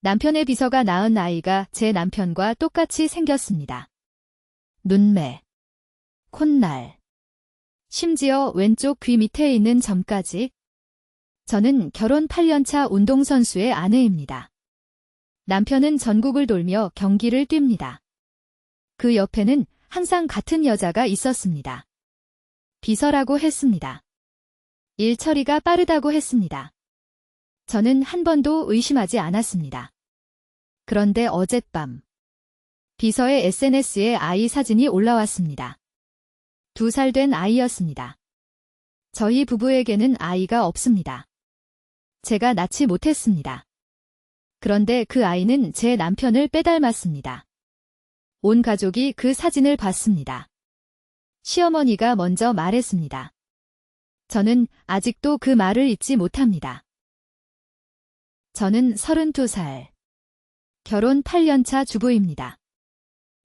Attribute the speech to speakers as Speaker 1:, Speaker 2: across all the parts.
Speaker 1: 남편의 비서가 낳은 아이가 제 남편과 똑같이 생겼습니다. 눈매, 콧날, 심지어 왼쪽 귀 밑에 있는 점까지. 저는 결혼 8년차 운동선수의 아내입니다. 남편은 전국을 돌며 경기를 뜁니다. 그 옆에는 항상 같은 여자가 있었습니다. 비서라고 했습니다. 일 처리가 빠르다고 했습니다. 저는 한 번도 의심하지 않았습니다. 그런데 어젯밤 비서의 SNS에 아이 사진이 올라왔습니다. 2살 된 아이였습니다. 저희 부부에게는 아이가 없습니다. 제가 낳지 못했습니다. 그런데 그 아이는 제 남편을 빼닮았습니다. 온 가족이 그 사진을 봤습니다. 시어머니가 먼저 말했습니다. 저는 아직도 그 말을 잊지 못합니다. 저는 32살. 결혼 8년차 주부입니다.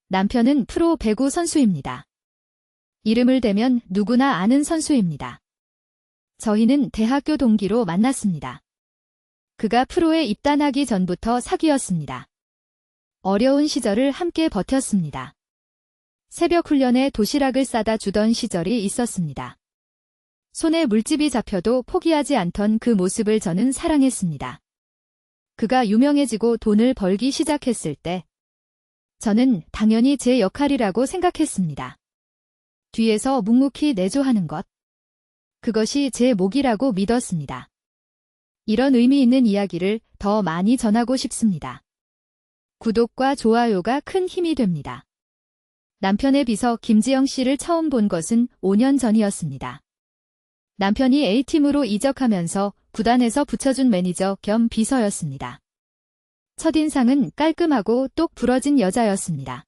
Speaker 1: 남편은 프로 배구 선수입니다. 이름을 대면 누구나 아는 선수입니다. 저희는 대학교 동기로 만났습니다. 그가 프로에 입단하기 전부터 사귀었습니다. 어려운 시절을 함께 버텼습니다. 새벽 훈련에 도시락을 싸다 주던 시절이 있었습니다. 손에 물집이 잡혀도 포기하지 않던 그 모습을 저는 사랑했습니다. 그가 유명해지고 돈을 벌기 시작했을 때 저는 당연히 제 역할이라고 생각했습니다. 뒤에서 묵묵히 내조하는 것. 그것이 제 몫이라고 믿었습니다. 이런 의미 있는 이야기를 더 많이 전하고 싶습니다. 구독과 좋아요가 큰 힘이 됩니다. 남편의 비서 김지영 씨를 처음 본 것은 5년 전이었습니다. 남편이 A팀으로 이적하면서 구단에서 붙여준 매니저 겸 비서였습니다. 첫인상은 깔끔하고 똑 부러진 여자였습니다.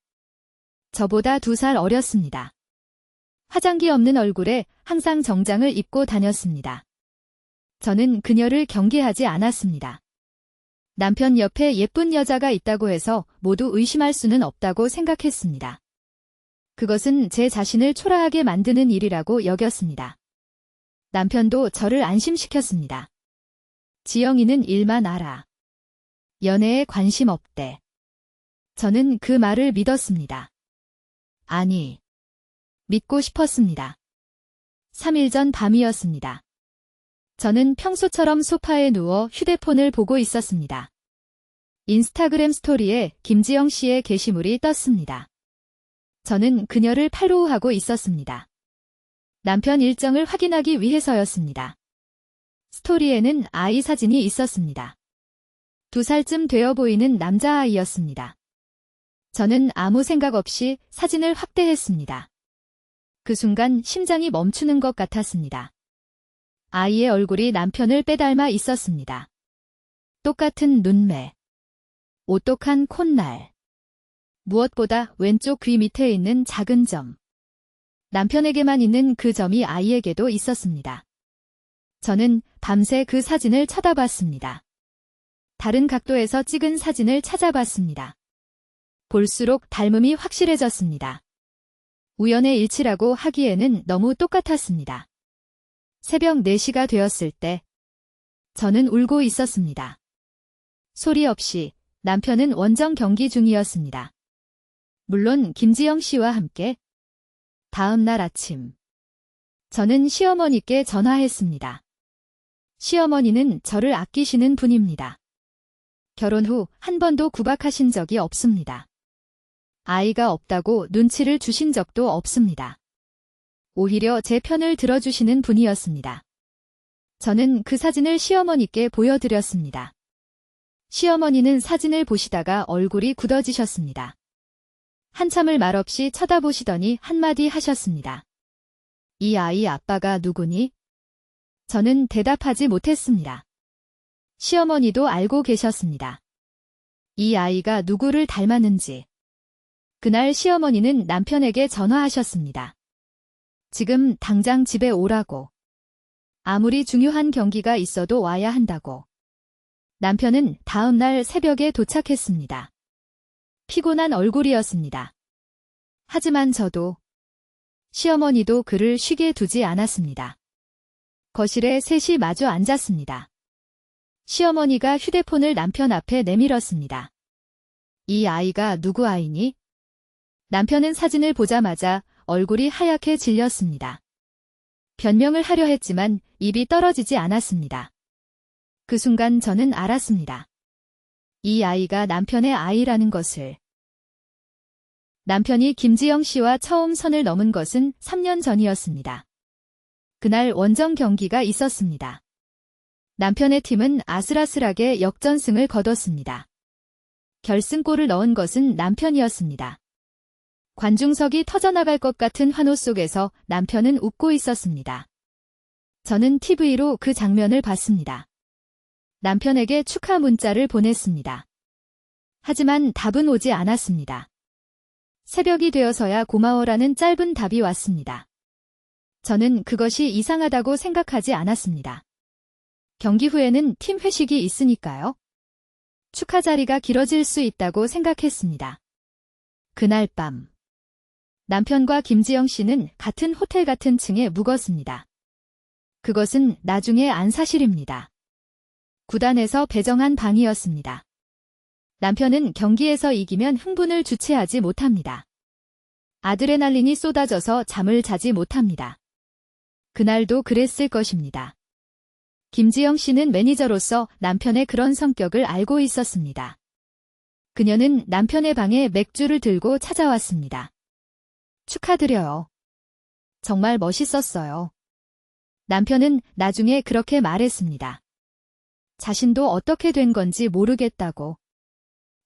Speaker 1: 저보다 2살 어렸습니다. 화장기 없는 얼굴에 항상 정장을 입고 다녔습니다. 저는 그녀를 경계하지 않았습니다. 남편 옆에 예쁜 여자가 있다고 해서 모두 의심할 수는 없다고 생각했습니다. 그것은 제 자신을 초라하게 만드는 일이라고 여겼습니다. 남편도 저를 안심시켰습니다. 지영이는 일만 알아. 연애에 관심 없대. 저는 그 말을 믿었습니다. 아니, 믿고 싶었습니다. 3일 전 밤이었습니다. 저는 평소처럼 소파에 누워 휴대폰을 보고 있었습니다. 인스타그램 스토리에 김지영 씨의 게시물이 떴습니다. 저는 그녀를 팔로우하고 있었습니다. 남편 일정을 확인하기 위해서였습니다. 스토리에는 아이 사진이 있었습니다. 2살쯤 되어 보이는 남자아이였습니다. 저는 아무 생각 없이 사진을 확대했습니다. 그 순간 심장이 멈추는 것 같았습니다. 아이의 얼굴이 남편을 빼닮아 있었습니다. 똑같은 눈매, 오똑한 콧날, 무엇보다 왼쪽 귀 밑에 있는 작은 점. 남편에게만 있는 그 점이 아이에게도 있었습니다. 저는 밤새 그 사진을 쳐다봤습니다. 다른 각도에서 찍은 사진을 찾아봤습니다. 볼수록 닮음이 확실해졌습니다. 우연의 일치라고 하기에는 너무 똑같았습니다. 새벽 4시가 되었을 때 저는 울고 있었습니다. 소리 없이 남편은 원정 경기 중이었습니다. 물론 김지영 씨와 함께. 다음 날 아침 저는 시어머니께 전화했습니다. 시어머니는 저를 아끼시는 분입니다. 결혼 후 한 번도 구박하신 적이 없습니다. 아이가 없다고 눈치를 주신 적도 없습니다. 오히려 제 편을 들어주시는 분이었습니다. 저는 그 사진을 시어머니께 보여드렸습니다. 시어머니는 사진을 보시다가 얼굴이 굳어지셨습니다. 한참을 말없이 쳐다보시더니 한마디 하셨습니다. 이 아이 아빠가 누구니? 저는 대답하지 못했습니다. 시어머니도 알고 계셨습니다. 이 아이가 누구를 닮았는지. 그날 시어머니는 남편에게 전화하셨습니다. 지금 당장 집에 오라고. 아무리 중요한 경기가 있어도 와야 한다고. 남편은 다음 날 새벽에 도착했습니다. 피곤한 얼굴이었습니다. 하지만 저도, 시어머니도 그를 쉬게 두지 않았습니다. 거실에 셋이 마주 앉았습니다. 시어머니가 휴대폰을 남편 앞에 내밀었습니다. 이 아이가 누구 아이니? 남편은 사진을 보자마자 얼굴이 하얗게 질렸습니다. 변명을 하려 했지만 입이 떨어지지 않았습니다. 그 순간 저는 알았습니다. 이 아이가 남편의 아이라는 것을. 남편이 김지영 씨와 처음 선을 넘은 것은 3년 전이었습니다. 그날 원정 경기가 있었습니다. 남편의 팀은 아슬아슬하게 역전승을 거뒀습니다. 결승골을 넣은 것은 남편이었습니다. 관중석이 터져나갈 것 같은 환호 속에서 남편은 웃고 있었습니다. 저는 TV로 그 장면을 봤습니다. 남편에게 축하 문자를 보냈습니다. 하지만 답은 오지 않았습니다. 새벽이 되어서야 고마워라는 짧은 답이 왔습니다. 저는 그것이 이상하다고 생각하지 않았습니다. 경기 후에는 팀 회식이 있으니까요. 축하 자리가 길어질 수 있다고 생각했습니다. 그날 밤 남편과 김지영 씨는 같은 호텔 같은 층에 묵었습니다. 그것은 나중에 안 사실입니다. 구단에서 배정한 방이었습니다. 남편은 경기에서 이기면 흥분을 주체하지 못합니다. 아드레날린이 쏟아져서 잠을 자지 못합니다. 그날도 그랬을 것입니다. 김지영 씨는 매니저로서 남편의 그런 성격을 알고 있었습니다. 그녀는 남편의 방에 맥주를 들고 찾아왔습니다. 축하드려요. 정말 멋있었어요. 남편은 나중에 그렇게 말했습니다. 자신도 어떻게 된 건지 모르겠다고.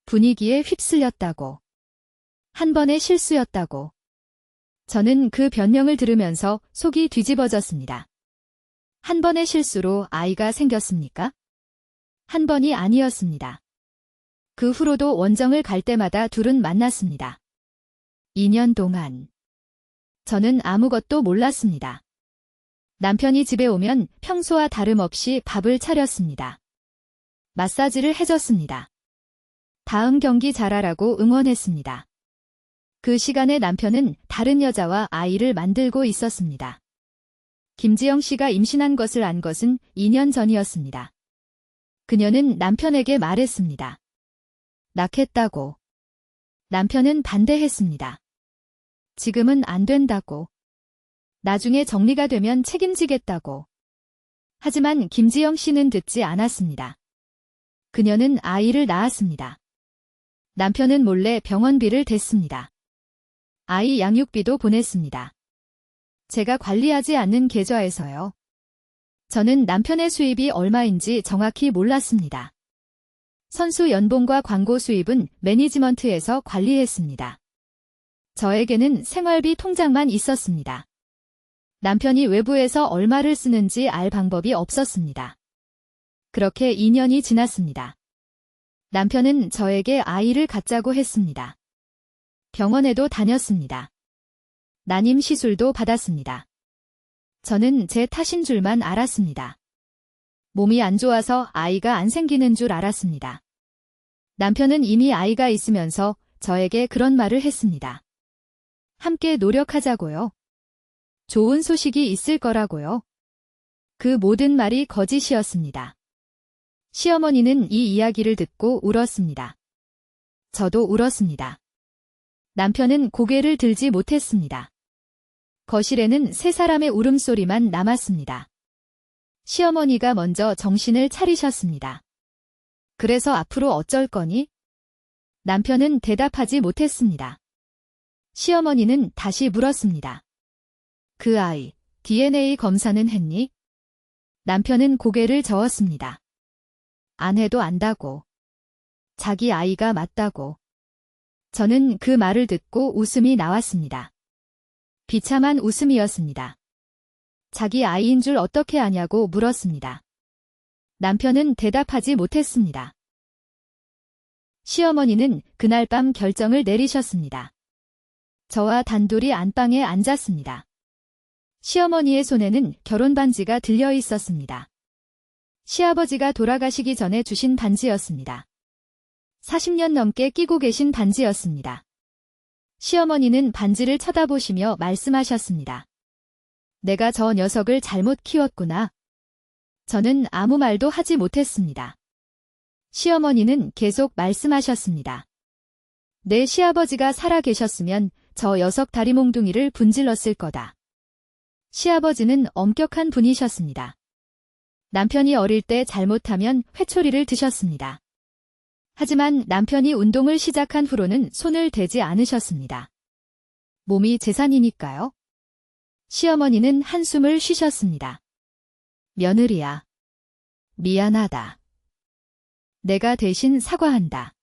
Speaker 1: 분위기에 휩쓸렸다고. 한 번의 실수였다고. 저는 그 변명을 들으면서 속이 뒤집어졌습니다. 한 번의 실수로 아이가 생겼습니까? 한 번이 아니었습니다. 그 후로도 원정을 갈 때마다 둘은 만났습니다. 2년 동안. 저는 아무것도 몰랐습니다. 남편이 집에 오면 평소와 다름없이 밥을 차렸습니다. 마사지를 해줬습니다. 다음 경기 잘하라고 응원했습니다. 그 시간에 남편은 다른 여자와 아이를 만들고 있었습니다. 김지영 씨가 임신한 것을 안 것은 2년 전이었습니다. 그녀는 남편에게 말했습니다. 낳겠다고. 남편은 반대했습니다. 지금은 안 된다고. 나중에 정리가 되면 책임지겠다고. 하지만 김지영 씨는 듣지 않았습니다. 그녀는 아이를 낳았습니다. 남편은 몰래 병원비를 댔습니다. 아이 양육비도 보냈습니다. 제가 관리하지 않는 계좌에서요. 저는 남편의 수입이 얼마인지 정확히 몰랐습니다. 선수 연봉과 광고 수입은 매니지먼트에서 관리했습니다. 저에게는 생활비 통장만 있었습니다. 남편이 외부에서 얼마를 쓰는지 알 방법이 없었습니다. 그렇게 2년이 지났습니다. 남편은 저에게 아이를 갖자고 했습니다. 병원에도 다녔습니다. 난임 시술도 받았습니다. 저는 제 탓인 줄만 알았습니다. 몸이 안 좋아서 아이가 안 생기는 줄 알았습니다. 남편은 이미 아이가 있으면서 저에게 그런 말을 했습니다. 함께 노력하자고요. 좋은 소식이 있을 거라고요. 그 모든 말이 거짓이었습니다. 시어머니는 이 이야기를 듣고 울었습니다. 저도 울었습니다. 남편은 고개를 들지 못했습니다. 거실에는 세 사람의 울음소리만 남았습니다. 시어머니가 먼저 정신을 차리셨습니다. 그래서 앞으로 어쩔 거니? 남편은 대답하지 못했습니다. 시어머니는 다시 물었습니다. 그 아이, DNA 검사는 했니? 남편은 고개를 저었습니다. 안 해도 안다고. 자기 아이가 맞다고. 저는 그 말을 듣고 웃음이 나왔습니다. 비참한 웃음이었습니다. 자기 아이인 줄 어떻게 아냐고 물었습니다. 남편은 대답하지 못했습니다. 시어머니는 그날 밤 결정을 내리셨습니다. 저와 단둘이 안방에 앉았습니다. 시어머니의 손에는 결혼 반지가 들려 있었습니다. 시아버지가 돌아가시기 전에 주신 반지였습니다. 40년 넘게 끼고 계신 반지였습니다. 시어머니는 반지를 쳐다보시며 말씀하셨습니다. 내가 저 녀석을 잘못 키웠구나. 저는 아무 말도 하지 못했습니다. 시어머니는 계속 말씀하셨습니다. 내 시아버지가 살아 계셨으면 저 녀석 다리몽둥이를 분질렀을 거다. 시아버지는 엄격한 분이셨습니다. 남편이 어릴 때 잘못하면 회초리를 드셨습니다. 하지만 남편이 운동을 시작한 후로는 손을 대지 않으셨습니다. 몸이 재산이니까요. 시어머니는 한숨을 쉬셨습니다. 며느리야. 미안하다. 내가 대신 사과한다.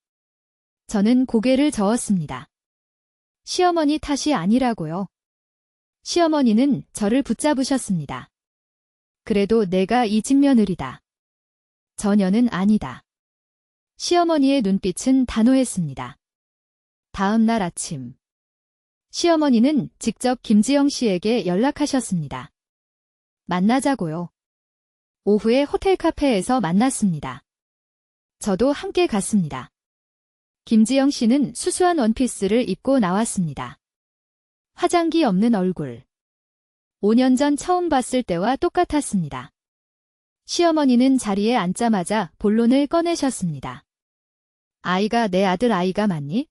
Speaker 1: 저는 고개를 저었습니다. 시어머니 탓이 아니라고요. 시어머니는 저를 붙잡으셨습니다. 그래도 내가 이 집 며느리다. 전혀는 아니다. 시어머니의 눈빛은 단호했습니다. 다음 날 아침. 시어머니는 직접 김지영 씨에게 연락하셨습니다. 만나자고요. 오후에 호텔 카페에서 만났습니다. 저도 함께 갔습니다. 김지영 씨는 수수한 원피스를 입고 나왔습니다. 화장기 없는 얼굴. 5년 전 처음 봤을 때와 똑같았습니다. 시어머니는 자리에 앉자마자 본론을 꺼내셨습니다. 아이가 내 아들 아이가 맞니?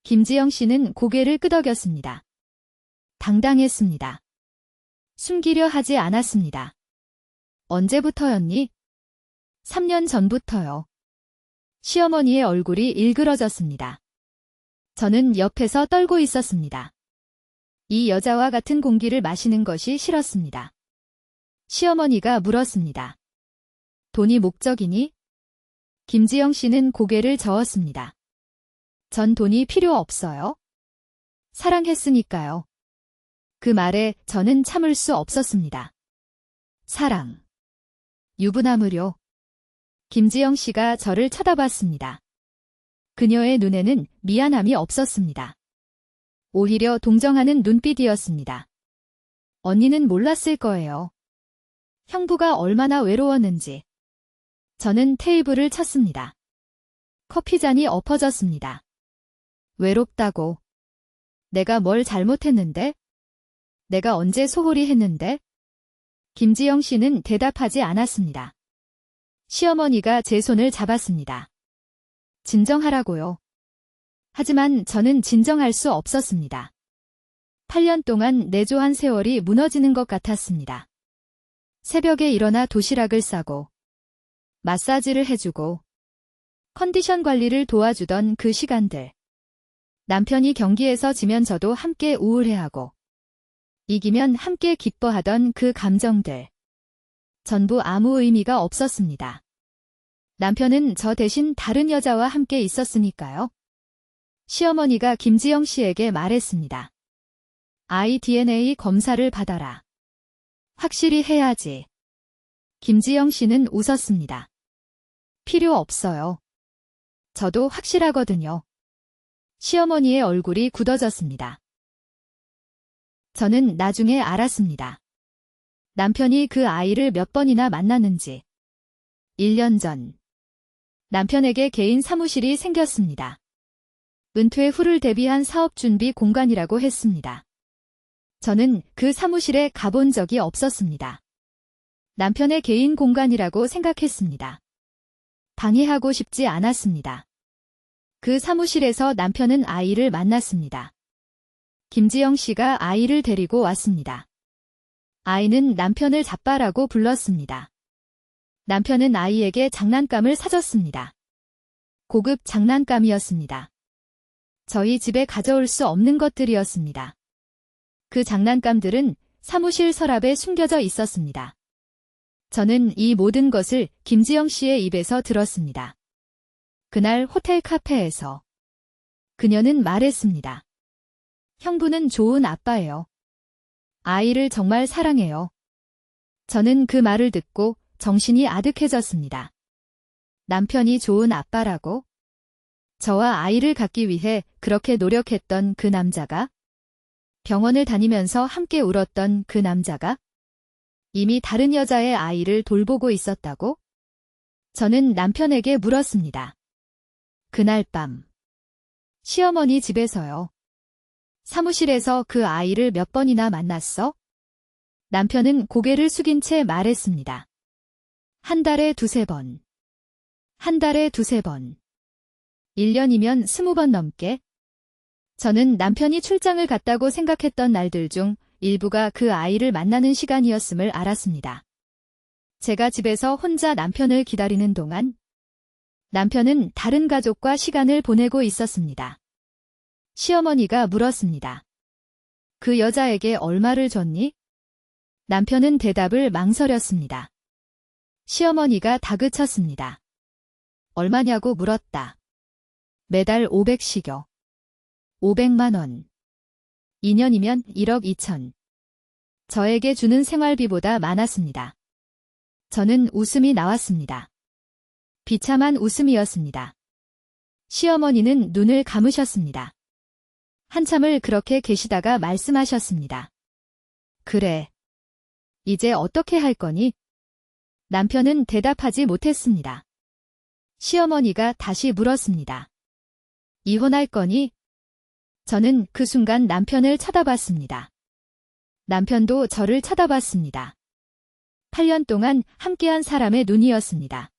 Speaker 1: 김지영 씨는 고개를 끄덕였습니다. 당당했습니다. 숨기려 하지 않았습니다. 언제부터였니? 3년 전부터요. 시어머니의 얼굴이 일그러졌습니다. 저는 옆에서 떨고 있었습니다. 이 여자와 같은 공기를 마시는 것이 싫었습니다. 시어머니가 물었습니다. 돈이 목적이니? 김지영 씨는 고개를 저었습니다. 전 돈이 필요 없어요. 사랑했으니까요. 그 말에 저는 참을 수 없었습니다. 사랑. 유부남으로. 김지영 씨가 저를 쳐다봤습니다. 그녀의 눈에는 미안함이 없었습니다. 오히려 동정하는 눈빛이었습니다. 언니는 몰랐을 거예요. 형부가 얼마나 외로웠는지. 저는 테이블을 쳤습니다. 커피잔이 엎어졌습니다. 외롭다고. 내가 뭘 잘못했는데? 내가 언제 소홀히 했는데? 김지영 씨는 대답하지 않았습니다. 시어머니가 제 손을 잡았습니다. 진정하라고요. 하지만 저는 진정할 수 없었습니다. 8년 동안 내조한 세월이 무너지는 것 같았습니다. 새벽에 일어나 도시락을 싸고 마사지를 해주고 컨디션 관리를 도와주던 그 시간들. 남편이 경기에서 지면 저도 함께 우울해하고 이기면 함께 기뻐하던 그 감정들. 전부 아무 의미가 없었습니다. 남편은 저 대신 다른 여자와 함께 있었으니까요. 시어머니가 김지영 씨에게 말했습니다. 아이 DNA 검사를 받아라. 확실히 해야지. 김지영 씨는 웃었습니다. 필요 없어요. 저도 확실하거든요. 시어머니의 얼굴이 굳어졌습니다. 저는 나중에 알았습니다. 남편이 그 아이를 몇 번이나 만났는지. 1년 전. 남편에게 개인 사무실이 생겼습니다. 은퇴 후를 대비한 사업 준비 공간이라고 했습니다. 저는 그 사무실에 가본 적이 없었습니다. 남편의 개인 공간이라고 생각했습니다. 방해하고 싶지 않았습니다. 그 사무실에서 남편은 아이를 만났습니다. 김지영 씨가 아이를 데리고 왔습니다. 아이는 남편을 잡바라고 불렀습니다. 남편은 아이에게 장난감을 사줬습니다. 고급 장난감이었습니다. 저희 집에 가져올 수 없는 것들이었습니다. 그 장난감들은 사무실 서랍에 숨겨져 있었습니다. 저는 이 모든 것을 김지영 씨의 입에서 들었습니다. 그날 호텔 카페에서 그녀는 말했습니다. 형부는 좋은 아빠예요. 아이를 정말 사랑해요. 저는 그 말을 듣고 정신이 아득해졌습니다. 남편이 좋은 아빠라고? 저와 아이를 갖기 위해 그렇게 노력했던 그 남자가? 병원을 다니면서 함께 울었던 그 남자가? 이미 다른 여자의 아이를 돌보고 있었다고? 저는 남편에게 물었습니다. 그날 밤. 시어머니 집에서요. 사무실에서 그 아이를 몇 번이나 만났어? 남편은 고개를 숙인 채 말했습니다. 한 달에 두세 번. 한 달에 두세 번. 1년이면 20번 넘게. 저는 남편이 출장을 갔다고 생각했던 날들 중 일부가 그 아이를 만나는 시간이었음을 알았습니다. 제가 집에서 혼자 남편을 기다리는 동안 남편은 다른 가족과 시간을 보내고 있었습니다. 시어머니가 물었습니다. 그 여자에게 얼마를 줬니? 남편은 대답을 망설였습니다. 시어머니가 다그쳤습니다. 얼마냐고 물었다. 매달 500씩요. 500만 원. 2년이면 1억 2천. 저에게 주는 생활비보다 많았습니다. 저는 웃음이 나왔습니다. 비참한 웃음이었습니다. 시어머니는 눈을 감으셨습니다. 한참을 그렇게 계시다가 말씀하셨습니다. 그래. 이제 어떻게 할 거니? 남편은 대답하지 못했습니다. 시어머니가 다시 물었습니다. 이혼할 거니? 저는 그 순간 남편을 쳐다봤습니다. 남편도 저를 쳐다봤습니다. 8년 동안 함께한 사람의 눈이었습니다.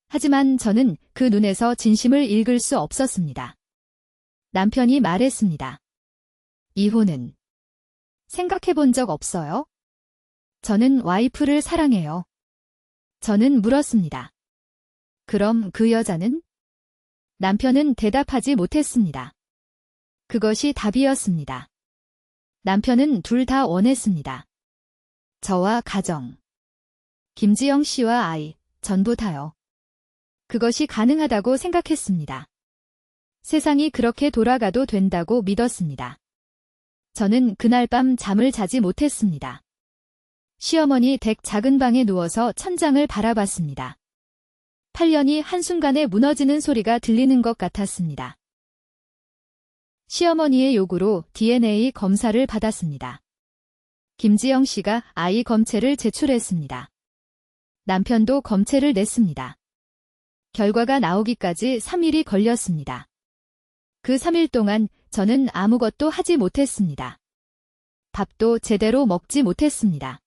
Speaker 1: 하지만 저는 그 눈에서 진심을 읽을 수 없었습니다. 남편이 말했습니다. 이혼은 생각해 본 적 없어요? 저는 와이프를 사랑해요. 저는 물었습니다. 그럼 그 여자는? 남편은 대답하지 못했습니다. 그것이 답이었습니다. 남편은 둘 다 원했습니다. 저와 가정, 김지영 씨와 아이, 전부 다요. 그것이 가능하다고 생각했습니다. 세상이 그렇게 돌아가도 된다고 믿었습니다. 저는 그날 밤 잠을 자지 못했습니다. 시어머니 댁 작은 방에 누워서 천장을 바라봤습니다. 8년이 한순간에 무너지는 소리가 들리는 것 같았습니다. 시어머니의 요구로 DNA 검사를 받았습니다. 김지영 씨가 아이 검체를 제출했습니다. 남편도 검체를 냈습니다. 결과가 나오기까지 3일이 걸렸습니다. 그 3일 동안 저는 아무것도 하지 못했습니다. 밥도 제대로 먹지 못했습니다.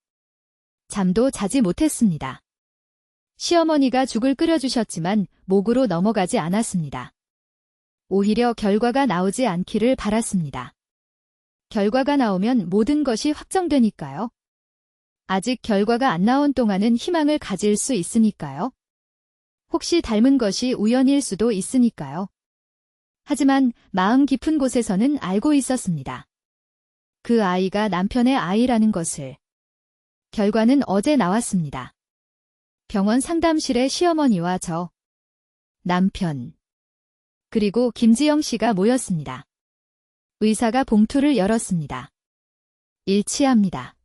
Speaker 1: 잠도 자지 못했습니다. 시어머니가 죽을 끓여주셨지만 목으로 넘어가지 않았습니다. 오히려 결과가 나오지 않기를 바랐습니다. 결과가 나오면 모든 것이 확정되니까요. 아직 결과가 안 나온 동안은 희망을 가질 수 있으니까요. 혹시 닮은 것이 우연일 수도 있으니까요. 하지만 마음 깊은 곳에서는 알고 있었습니다. 그 아이가 남편의 아이라는 것을. 결과는 어제 나왔습니다. 병원 상담실에 시어머니와 저, 남편, 그리고 김지영 씨가 모였습니다. 의사가 봉투를 열었습니다. 일치합니다.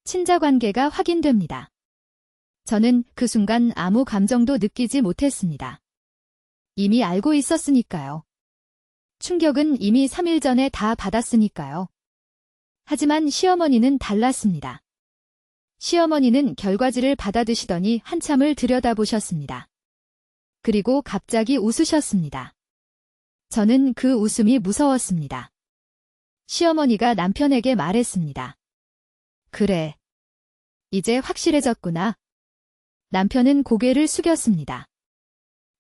Speaker 1: 친자관계가 확인됩니다. 저는 그 순간 아무 감정도 느끼지 못했습니다. 이미 알고 있었으니까요. 충격은 이미 3일 전에 다 받았으니까요. 하지만 시어머니는 달랐습니다. 시어머니는 결과지를 받아드시더니 한참을 들여다보셨습니다. 그리고 갑자기 웃으셨습니다. 저는 그 웃음이 무서웠습니다. 시어머니가 남편에게 말했습니다. 그래. 이제 확실해졌구나. 남편은 고개를 숙였습니다.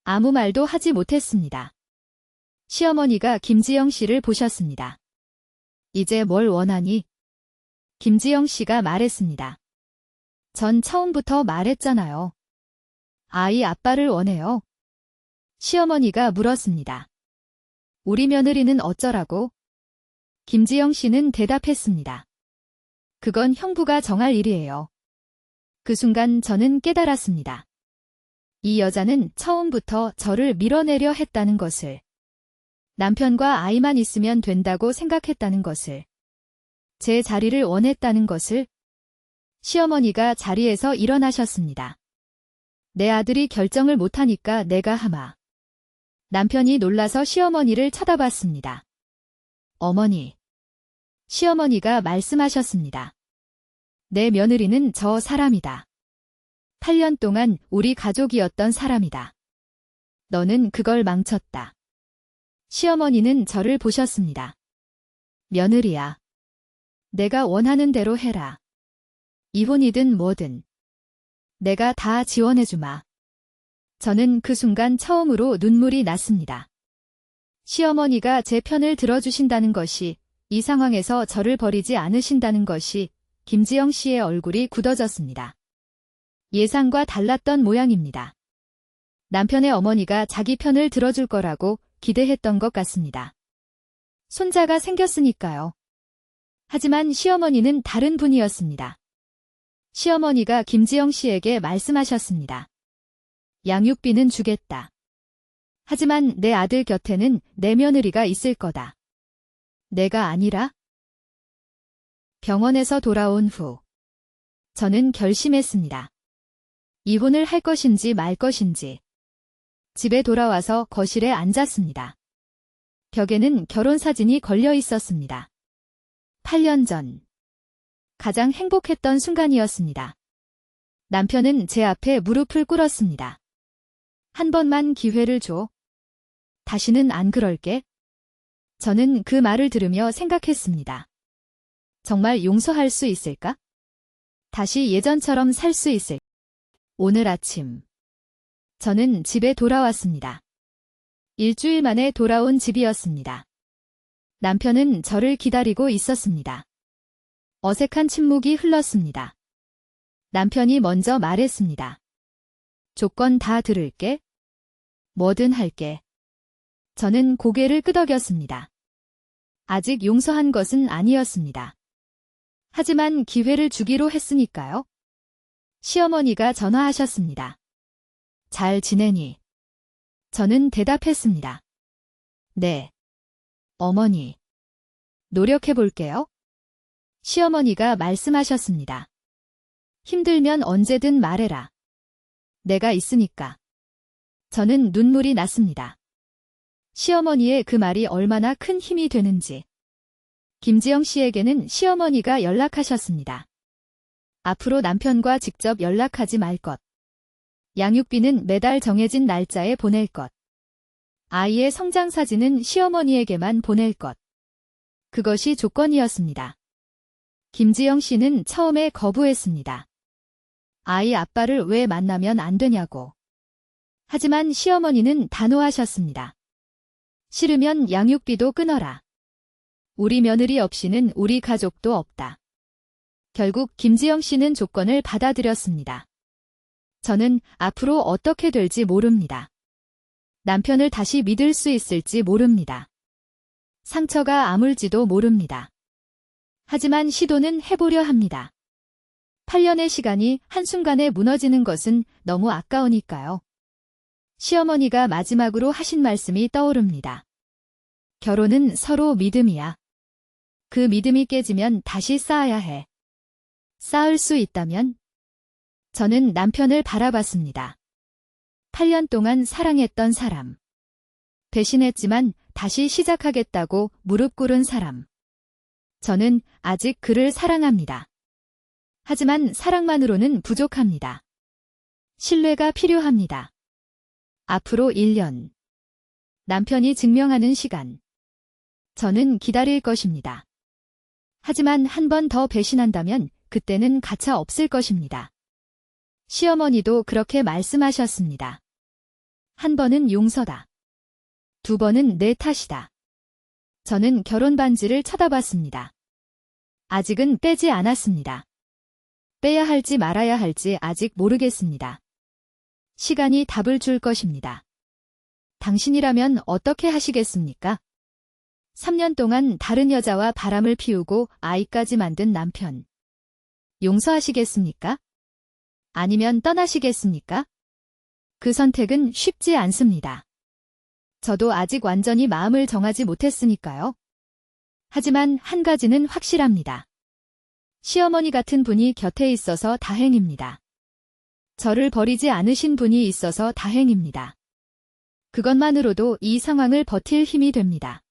Speaker 1: 아무 말도 하지 못했습니다. 시어머니가 김지영 씨를 보셨습니다. 이제 뭘 원하니? 김지영 씨가 말했습니다. 전 처음부터 말했잖아요. 아이 아빠를 원해요. 시어머니가 물었습니다. 우리 며느리는 어쩌라고? 김지영 씨는 대답했습니다. 그건 형부가 정할 일이에요. 그 순간 저는 깨달았습니다. 이 여자는 처음부터 저를 밀어내려 했다는 것을. 남편과 아이만 있으면 된다고 생각했다는 것을. 제 자리를 원했다는 것을. 시어머니가 자리에서 일어나셨습니다. 내 아들이 결정을 못하니까 내가 하마. 남편이 놀라서 시어머니를 쳐다봤습니다. 어머니. 시어머니가 말씀하셨습니다. 내 며느리는 저 사람이다. 8년 동안 우리 가족이었던 사람이다. 너는 그걸 망쳤다. 시어머니는 저를 보셨습니다. 며느리야. 내가 원하는 대로 해라. 이혼이든 뭐든. 내가 다 지원해주마. 저는 그 순간 처음으로 눈물이 났습니다. 시어머니가 제 편을 들어주신다는 것이, 이 상황에서 저를 버리지 않으신다는 것이, 김지영 씨의 얼굴이 굳어졌습니다. 예상과 달랐던 모양입니다. 남편의 어머니가 자기 편을 들어줄 거라고 기대했던 것 같습니다. 손자가 생겼으니까요. 하지만 시어머니는 다른 분이었습니다. 시어머니가 김지영 씨에게 말씀하셨습니다. 양육비는 주겠다. 하지만 내 아들 곁에는 내 며느리가 있을 거다. 내가 아니라? 병원에서 돌아온 후 저는 결심했습니다. 이혼을 할 것인지 말 것인지. 집에 돌아와서 거실에 앉았습니다. 벽에는 결혼사진이 걸려 있었습니다. 8년 전 가장 행복했던 순간이었습니다. 남편은 제 앞에 무릎을 꿇었습니다. 한 번만 기회를 줘. 다시는 안 그럴게. 저는 그 말을 들으며 생각했습니다. 정말 용서할 수 있을까? 다시 예전처럼 살 수 있을까? 오늘 아침 저는 집에 돌아왔습니다. 일주일 만에 돌아온 집이었습니다. 남편은 저를 기다리고 있었습니다. 어색한 침묵이 흘렀습니다. 남편이 먼저 말했습니다. 조건 다 들을게. 뭐든 할게. 저는 고개를 끄덕였습니다. 아직 용서한 것은 아니었습니다. 하지만 기회를 주기로 했으니까요. 시어머니가 전화하셨습니다. 잘 지내니? 저는 대답했습니다. 네. 어머니. 노력해볼게요. 시어머니가 말씀하셨습니다. 힘들면 언제든 말해라. 내가 있으니까. 저는 눈물이 났습니다. 시어머니의 그 말이 얼마나 큰 힘이 되는지. 김지영 씨에게는 시어머니가 연락하셨습니다. 앞으로 남편과 직접 연락하지 말 것. 양육비는 매달 정해진 날짜에 보낼 것. 아이의 성장 사진은 시어머니에게만 보낼 것. 그것이 조건이었습니다. 김지영 씨는 처음에 거부했습니다. 아이 아빠를 왜 만나면 안 되냐고. 하지만 시어머니는 단호하셨습니다. 싫으면 양육비도 끊어라. 우리 며느리 없이는 우리 가족도 없다. 결국 김지영 씨는 조건을 받아들였습니다. 저는 앞으로 어떻게 될지 모릅니다. 남편을 다시 믿을 수 있을지 모릅니다. 상처가 아물지도 모릅니다. 하지만 시도는 해보려 합니다. 8년의 시간이 한순간에 무너지는 것은 너무 아까우니까요. 시어머니가 마지막으로 하신 말씀이 떠오릅니다. 결혼은 서로 믿음이야. 그 믿음이 깨지면 다시 쌓아야 해. 쌓을 수 있다면? 저는 남편을 바라봤습니다. 8년 동안 사랑했던 사람. 배신했지만 다시 시작하겠다고 무릎 꿇은 사람. 저는 아직 그를 사랑합니다. 하지만 사랑만으로는 부족합니다. 신뢰가 필요합니다. 앞으로 1년. 남편이 증명하는 시간. 저는 기다릴 것입니다. 하지만 한 번 더 배신한다면 그때는 가차 없을 것입니다. 시어머니도 그렇게 말씀하셨습니다. 한 번은 용서다. 두 번은 내 탓이다. 저는 결혼 반지를 쳐다봤습니다. 아직은 떼지 않았습니다. 빼야 할지 말아야 할지 아직 모르겠습니다. 시간이 답을 줄 것입니다. 당신이라면 어떻게 하시겠습니까? 3년 동안 다른 여자와 바람을 피우고 아이까지 만든 남편. 용서하시겠습니까? 아니면 떠나시겠습니까? 그 선택은 쉽지 않습니다. 저도 아직 완전히 마음을 정하지 못했으니까요. 하지만 한 가지는 확실합니다. 시어머니 같은 분이 곁에 있어서 다행입니다. 저를 버리지 않으신 분이 있어서 다행입니다. 그것만으로도 이 상황을 버틸 힘이 됩니다.